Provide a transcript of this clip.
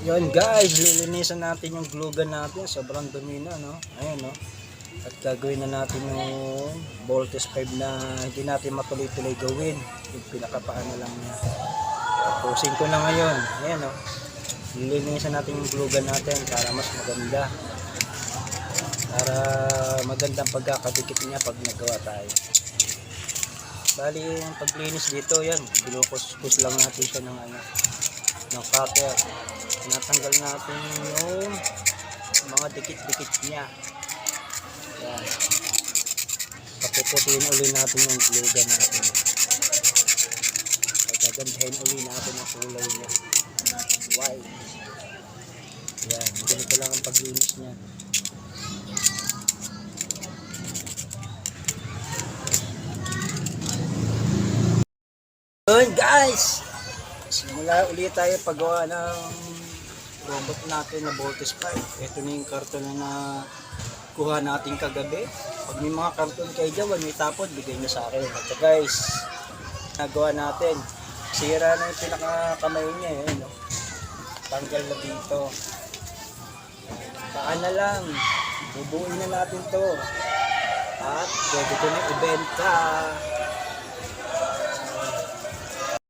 Yun guys, lilinisan natin yung glue gun natin. Sobrang dumi na, no? Ayan, no? At gagawin na natin yung voltage 5 na hindi natin matuloy-tuloy gawin. Yung pinakapaano lang niya. Tapusin ko na ngayon. Ayan, no? Lilinisan natin yung glue gun natin para mas maganda. Para magandang pagkakadikit niya pag nagawa tayo. Bali yung paglinis dito, yan. Binukus-kus lang natin siya ng cutter. Natanggal natin yung mga dikit-dikit niya. Yan. Papuputin uli natin yung glue gun natin. Pagagandahin uli natin ang kulay niya. White. Yan. Ganito lang ang paglinis niya. Yun guys! Simula ulit tayo paggawa ng robot natin na voltage 5. Ito na yung karton na kuha natin kagabi. Pag may mga karton kayo dyan, wag may tapon, bigay nyo sa akin. Ito guys, nagawa natin. Sira na yung pinakakamay niya. Eh, no? Tanggal na dito. Paan na lang. Bubuin na natin to. At pwede ko na ibenta.